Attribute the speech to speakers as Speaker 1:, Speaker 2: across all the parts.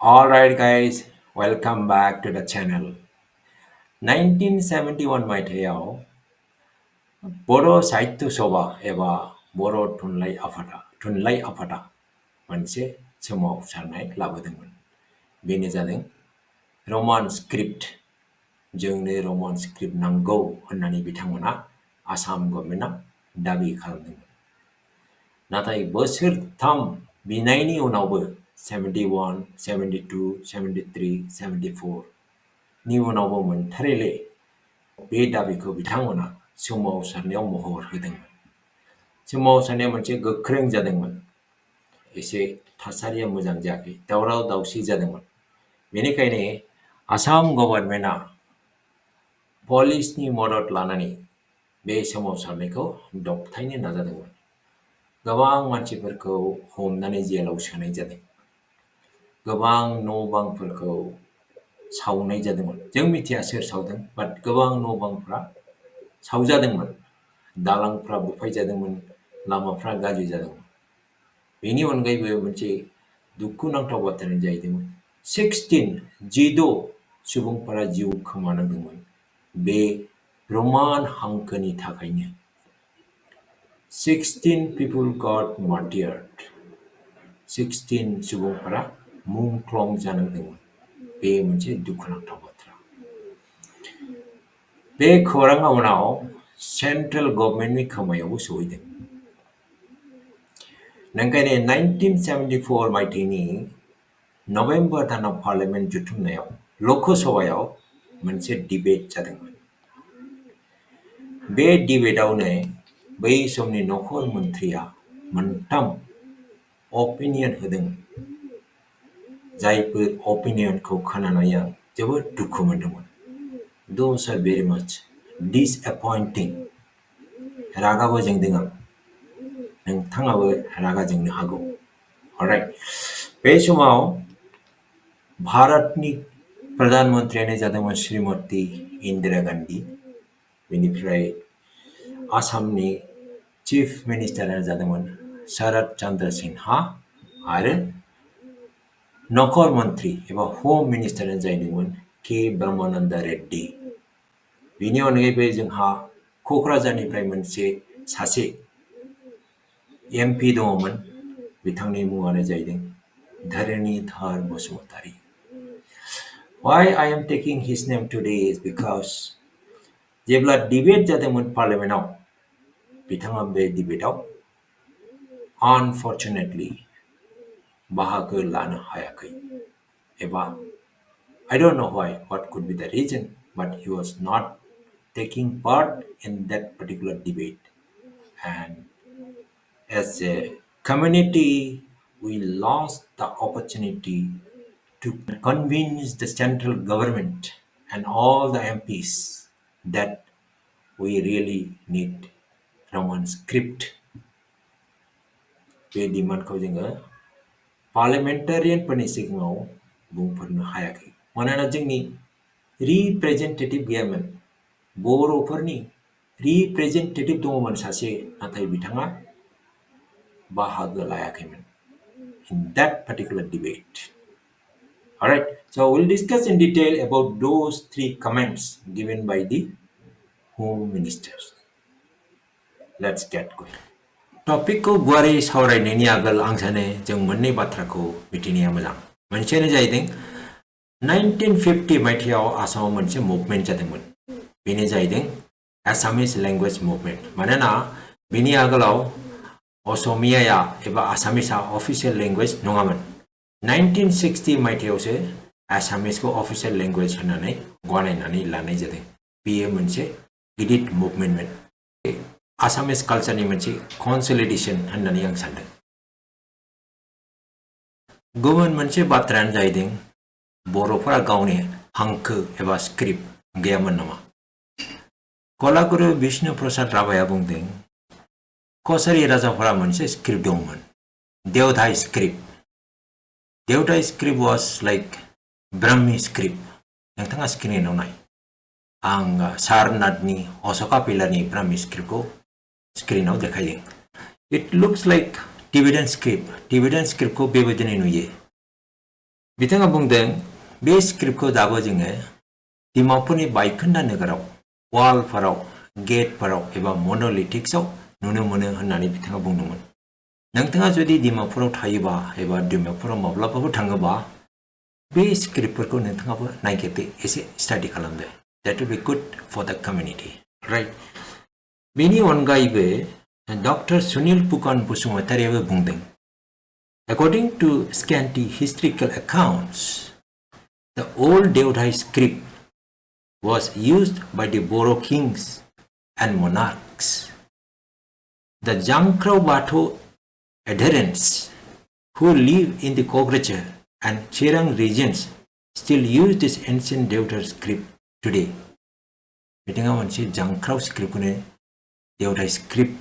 Speaker 1: Alright guys, welcome back to the channel. 1971 मायथाइयाव बर' साहित्य सभा एबा बर' थुनलाइ आफादा मोनसे सोमावसारनाय लाबोदोंमोन। बेनो जादों रमान स्क्रिप्ट। जोंनो रमान स्क्रिप्ट नांगौ होननानै बिथांमोना आसाम गभर्नमेन्टआ दाबि खालामदोंमोन। नाथाय बोसोरथाम बिनायनि उनावबो 71, 72, 73, 74 नि उनावबो मोनथारैले बे दाबिखौ बिथांमोना सोमावसारनायाव महर होदोंमोन। सोमावसारनाया मोनसे गोख्रों जादोंमोन। एसे थासारिया मोजां जायाखै, दावराव दावसि जादोंमोन। बेनिखायनो आसाम गभर्नमेन्टआ पुलिसनि मदद लानानै बे सोमावसारनायखौ दबथायनो नाजादोंमोन। गोबां मानसिफोरखौ हमनानै जेलाव सोनाय जादों। गोबां न' बांफोरखौ सावनाय जादोंमोन। जों मिथिया सोर सावदों, बाट गोबां न' बांफ्रा सावजादोंमोन। दालांफ्रा बुफायजादोंमोन, लामाफ्रा गाज्रि जादोंमोन। बेनि अनगायैबो मोनसे दुखुनांथाव बाथ्रायानो जाहैदोंमोन 16 सुबुंफोरा जिउ खोमानांदोंमोन। बे रमान हांखोनि थाखायनो 16 people got martyred. 16 सुबुंफोरा मुंख्लं जानांदोंमोन। बे मोनसे दुखुनांथाव बाथ्रा। बे खौराङा उनाव सेन्ट्रेल गभर्नमेन्टनि खोमायावबो सौहैदों। ओंखायनो 1974 मायथाइनि नभेम्बर दानाव पार्लियामेन्ट जुथुमनायाव लक सभायाव मोनसे डिबेट जादोंमोन। बे डिबेटआवनो बै समनि नखर मन्थ्रिया मोनथाम अपिनियन होदोंमोन। जायफोर अपिनियनखौ खोनानानै आं जोबोद दुखु मोनदोंमोन। Those are very much disappointing. रागाबो जोंदों आं। नोंथाङाबो रागा जोंनो हागौ। Alright. बे समाव भारतनि प्रधानमन्त्रियानो जादोंमोन श्रीमती इन्दिरा गान्धी। बेनिफ्राय आसामनि चिफ मिनिस्टारानो जादोंमोन शरद चन्द्र सिन्हा आरो नखर मन्त्रि एबा हम मिनिस्टारानो जाहैदोंमोन के ब्रह्मानन्द रेड्डी। बेनि अनगायैबो जोंहा क'क्राझारनिफ्राय सासे एमपि दङमोन। बिथांनि मुङानो जाहैदों Dharanidhar Basumatary. Why I am taking his name today is because जेब्ला डिबेट जादोंमोन पार्लियामेन्टआव, बिथाङा बे डिबेटआव अनफर्चुनेटलि बाहागो लानो हायाखै। एबा I don't know why, what could be the reason, but he was not taking part in that particular debate. And as a community, we lost the opportunity to convince the central government and all the MPs that we really need Roman script. बे डिमान्डखौ जोङो पार्लियामेन्टारियानफोरनि सिगाङाव बुंफोरनो हायाखै। मानोना जोंनि representative गैयामोन। बर'फोरनि representative दङमोन सासे, नाथाय बिथाङा बाहागो लायाखैमोन in that particular debate. Alright, so we'll discuss in detail about those three comments given by the Home Ministers. Let's get going. टपिकखौ गुवारै सावरायनायनि आगोल आं सानो जों मोननै बाथ्राखौ मिथिनाया मोजां। मोनसेयानो जाहैदों 1950 मायथाइयाव आसामाव मोनसे मुभमेन्ट जादोंमोन। बेनो जाहैदों एसामिस लेंगुवेज मुभमेन्ट। मानोना बेनि आगोलाव असमियाया एबा आसामिसआ अफिसियेल लेंगुवेज नङामोन। 1960 मायथाइयावसो आसामिसखौ अफिसियेल लेंगुवेज होननानै गनायनानै लानाय जादों। बेयो मोनसे गिदिर मुभमेन्टमोन। आसामिस कालचारनि मोनसे कनसलिडेशन होननानै आं सानदों। गुबुन मोनसे बाथ्रायानो जाहैदों बर'फोरा गावनि हांखो एबा स्क्रिप्ट गैयामोन नामा? कलागुरु विष्णु प्रसाद राभाया बुंदों कछारी राजाफोरा मोनसे स्क्रिप्ट दंमोन, Deodhai script. Deodhai script was like Brahmi script. नोंथाङा स्क्रिनाव नाय। आं सारनाथनि अशोका पिलारनि ब्राह्मी स्क्रिप्टखौ स्क्रिनाव देखायदों। It looks like Tibetan script. Tibetan स्क्रिप्टखौ बेबायदिनो नुयो। बिथाङा बुंदों बे स्क्रिप्टखौ दाबो जोङो डिमापुरनि बायखोन्दा नोगोराव वालफोराव गेटफोराव एबा मन'लिथिक्सआव नुनो मोनो होननानै बिथाङा बुंदोंमोन। नोंथाङा जुदि डिमापुराव थायोबा एबा डिमापुराव माब्लाबाबो थाङोबा बे स्क्रिप्टफोरखौ नोंथाङाबो नायगिरदो, एसे स्टाडि खालामदो। That will be good for the community, right? बेनि अनगायैबो डक्टर सुनिल पुकन बसुमतारियाबो बुंदों, According to scanty historical accounts, the old Deodhai script was used by the Bodo kings and monarchs. The Jangkrau Bato adherents who live in the Kokrajhar and Chirang regions still use this ancient Deodhai script today. बिथाङा मोनसे जांख्राव स्क्रिप्टखौनो देवधाइ script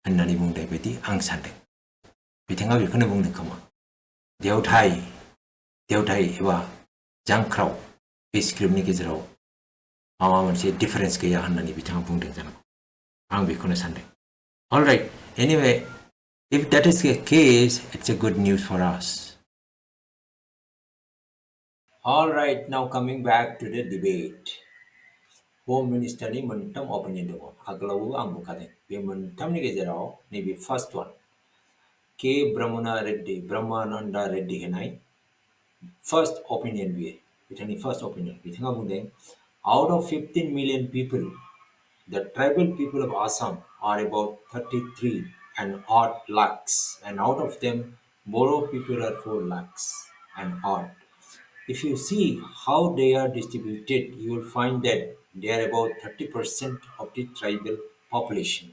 Speaker 1: होननानै बुंनाय बायदि आं सानदों। बिथाङा बेखौनो बुंदों खोमा, देवधाइ एबा जांख्राव बे स्क्रिप्टनि गेजेराव माबा मोनसे डिफारेन्स गैया होननानै बिथाङा बुंदों जानांगौ। आं बेखौनो सानदों। All right, anyway, if that is the case, it's a good news for us. All right, now coming back to the debate. Home Ministerनि मोनथाम अपिनियन दङ। आगोलावबो आं बुंखादों बे मोनथामनि गेजेराव नैबे फार्स्ट वान के ब्रह्मानन्दा रेड्डी होनाय फार्स्ट अपिनियन, बियो बिथांनि फार्स्ट अपिनियन। बिथाङा बुंदों, out of 15 million people, the tribal people of Assam are about 33 and odd lakhs, and out of them Bodo people are 4 lakhs and odd. If you see how they are distributed, you will find that they are about 30% of the tribal population.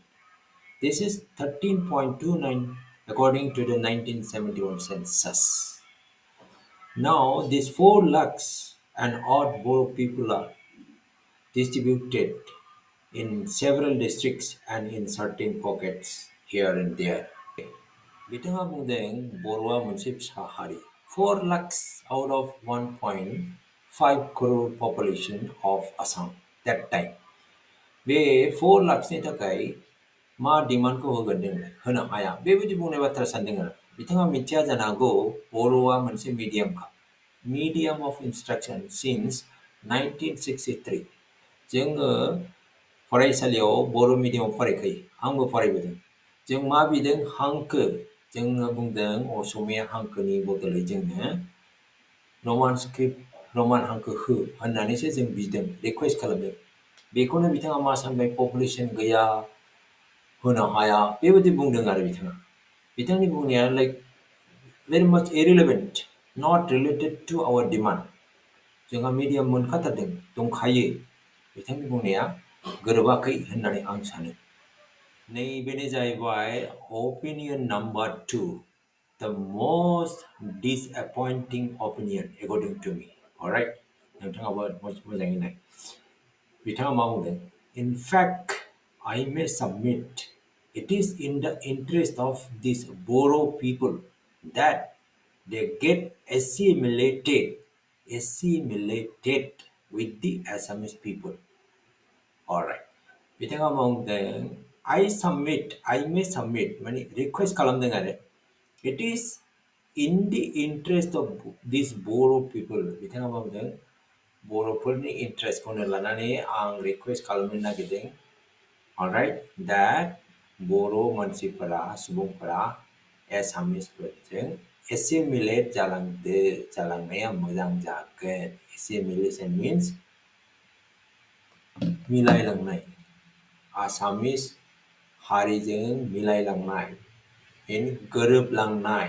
Speaker 1: This is 13.29 according to the 1971 census. Now, these 4 lakhs and odd Bodo people are distributed in several districts and in certain pockets here and there. बिथाङा बुंदों बर'आ मोनसे फिसा हारि। 4 lakhs out of 1.5 crore population of Assam that time. बे 4 lakhsनि थाखाय मा डिमान्डखौ होगोन जोंनो, होनो हाया, बेबायदि बुंनाय बाथ्रा सानदों आरो। बिथाङा मिथिया जानो हागौ बर'आ मोनसे medium of instruction since 1963. जोङो फरायसालियाव बर' मिडियामाव फरायखायो, आंबो फरायबोदों। जों मा बिदों हांखो, जोङो बुंदों असमिया हांखोनि बदलै जोंनो रमान हांखो हो होननानैसो जों बिदों, रिक्वेस्ट खालामदों। बेखौनो बिथाङा मा सानबाय, पपुलेसन गैया, होनो हाया, बेबायदि बुंदों आरो बिथाङा। बिथांनि बुंनाया like very much irrelevant, not related to our demand. जोंहा मिडियाम मोनखाथारदों, दंखायो। बिथांनि बुंनाया गोरोबाखै होननानै आं सानो। नैबेनो जाहैबाय opinion number 2, the most disappointing opinion according to me. Alright, नोंथाङाबो मोजाङै नाय। बिथाङा मा बुंदों, in fact, I may submit it is in the interest of these Bodo people that they get assimilated with the Assamese people. Alright. बिथाङा बुंदों, I may submit माने request खालामदों आरो, it is in the interest of these Bodo people. बिथाङा बुंदों बर'फोरनि इन्ट्रेस्टखौनो लानानै आं रिक्वेस्ट खालामनो नागिरदों, alright, that बर' मानसिफोरा, सुबुंफोरा एसामिसफोरजों एसिमिलेट जालांनाया मोजां जागोन। एसिमिलेशन means मिलायलांनाय, आसामिस हारिजों मिलायलांनाय, गोरोबलांनाय,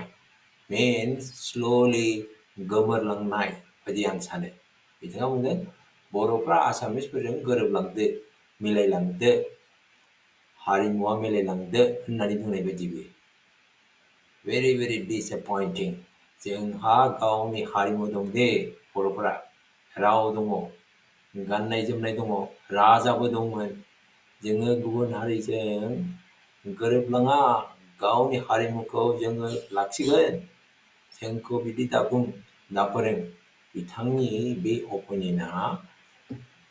Speaker 1: means slowly गोमोरलांनाय बायदि आं सानो। बिथाङा बुंदों बर'फ्रा आसामिसफोरजों गोरोबलांदो, मिलायलांदो, हारिमुवा मिलायलांदो होननानै बुंनाय बायदि बेयो। very very disappointing. जोंहा गावनि हारिमु दं दे, बर'फोरा राव दङ, गाननाय जोमनाय दङ, राजाबो दंमोन। जोङो गुबुन हारिजों गोरोबलाङा, गावनि हारिमुखौ जोङो लाखिगोन, जोंखौ बिदि दाबुं दाफोरों। बिथांनि बे अपिनियना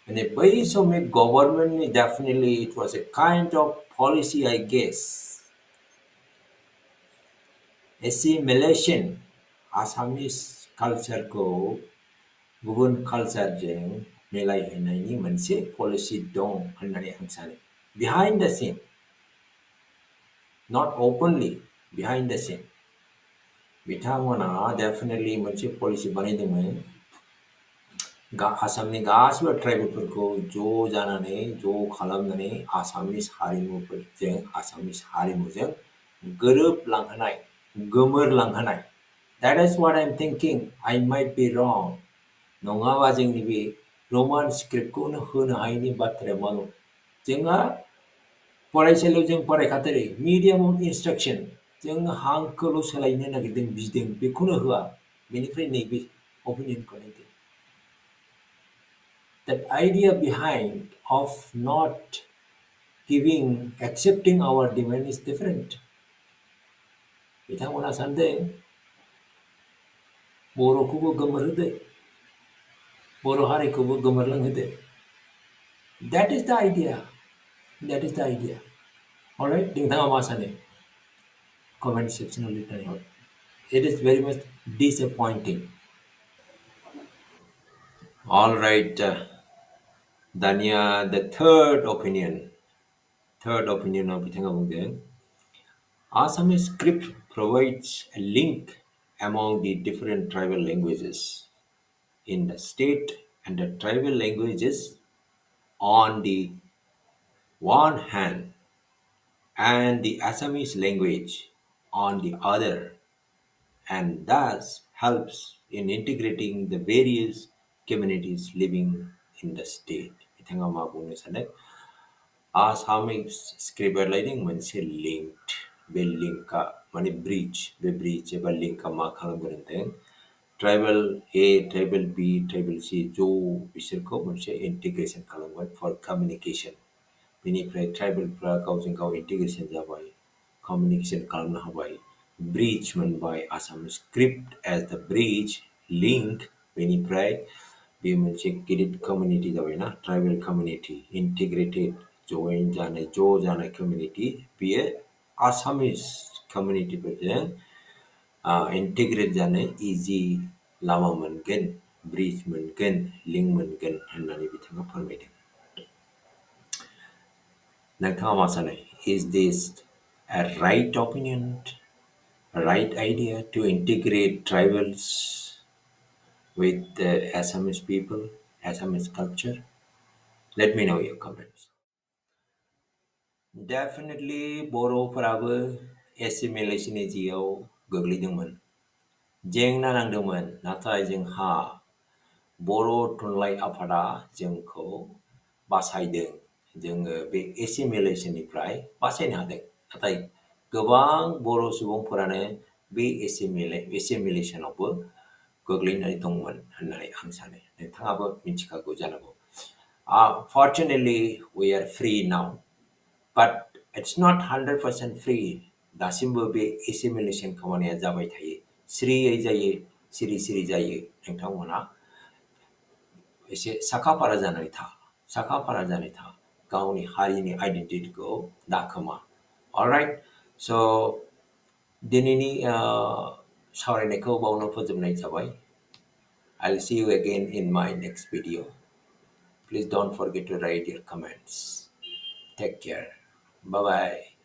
Speaker 1: माने बै समनि गभर्नमेन्टनि, definitely it was a kind of policy, I guess. Assimilation, Assamese कालचारखौ गुबुन कालचारजों मिलायहोनायनि मोनसे पलिसि दं होननानै आं सानो। Behind the scene, not openly, behind the scene बिथांमोना डेफिनेटलि मोनसे पलिसि बानायदोंमोन। आसामनि गासिबो ट्राइबेलफोरखौ ज' जानानै ज' खालामनानै आसामिस हारिमुफोरजों आसामिस हारिमुजों गोरोबलांहोनाय, गोमोरलांहोनाय। That is what I'm thinking. I might be wrong. नङाबा जोंनि बे रमान स्क्रिप्टखौनो होनो हायैनि बाथ्राया मा दं? जोंहा फरायसालियाव जों फरायखाथारो मिडियाम अफ इन्सट्राक्सन, जों हांखोल' सोलायनो नागिरदों, बिदों, बेखौनो होआ। बेनिफ्राय नैबे अपिनियनखौ नायदो। That idea behind of not giving, accepting our demand is different. बिथांमोना सानदों बर'खौबो गोमोरहोदो, बर' हारिखौबो गोमोरलांहोदो। That is the idea. That is the idea. Alright, नोंथाङा मा सानो? Comment sectionआव लिरनानै हर. It is very much disappointing. Alright, दानिया the third opinion. Third opinionaव बिथाङा बुंदों Assamese script provides a link among the different tribal languages in the state, and the tribal languages on the one hand and the Assamese language on the other, and thus helps in integrating the various communities living in the state. बिथाङा मा बुंनो सानो? Assamese script writing मोनसे linked, बे लिंकआ माने bridge, बे bridge एबा लिंकआ मा खालामगोन होनदों? ट्राइबेल ए, ट्राइबेल बी, ट्राइबेल सी ज' बिसोरखौ मोनसे इंटीग्रेशन खालामगोन फॉर कम्युनिकेशन। बेनिफ्राय ट्राइबेलफ्रा गावजों गाव इंटीग्रेशन जाबाय, कम्युनिकेशन खालामनो हाबाय, ब्रिज मोनबाय, Assamese script as the bridge, link, बेनिफ्राय बे मोनसे गिदिर कम्युनिटी जाबायना, ट्राइबेल कम्युनिटी, इंटीग्रेटेड, जइन जानाय, ज' जानाय कम्युनिटी, बेयो आसामिस कम्युनिटीफोरजों इंटीग्रेट जानो इजि लामा मोनगोन, ब्रिज मोनगोन, लिंक मोनगोन होननानै बिथाङा फोरमायदों। नोंथाङा मा सानो? Is this a right opinion, a right idea to integrate tribals with the Assamese people, Assamese culture? Let me know your comments. Definitely बर'फोराबो एसिमिलेशननि जिआव गोग्लैदोंमोन, जेंना नांदोंमोन, नाथाय जोंहा बर' थुनलाइ आफादा जोंखौ बासायदों। जोङो बे एसिमिलेशननिफ्राय बासायनो हादों। नाथाय गोबां बर' सुबुंफोरानो बे एसिमिलेशनावबो गोग्लैनानै दंमोन होननानै आं सानो। नोंथाङाबो मिथिखागौ जानांगौ। Fortunately, we are free now. But it's not 100% free. दासिमबो बे एसिमिलेशन खामानिया जाबाय थायो। सिरियै जायो, सिरि सिरि जायो। नोंथांमोना एसे साखाफारा जानानै था, साखाफारा जानानै था। गावनि हारिनि आइडेन्टिटिखौ दाखोमा। Alright, so दिनैनि सावरायनायखौ बावनो फोजोबनाय जाबाय. I'll see you again in my next video. Please don't forget to write your comments. Take care. Bye-bye.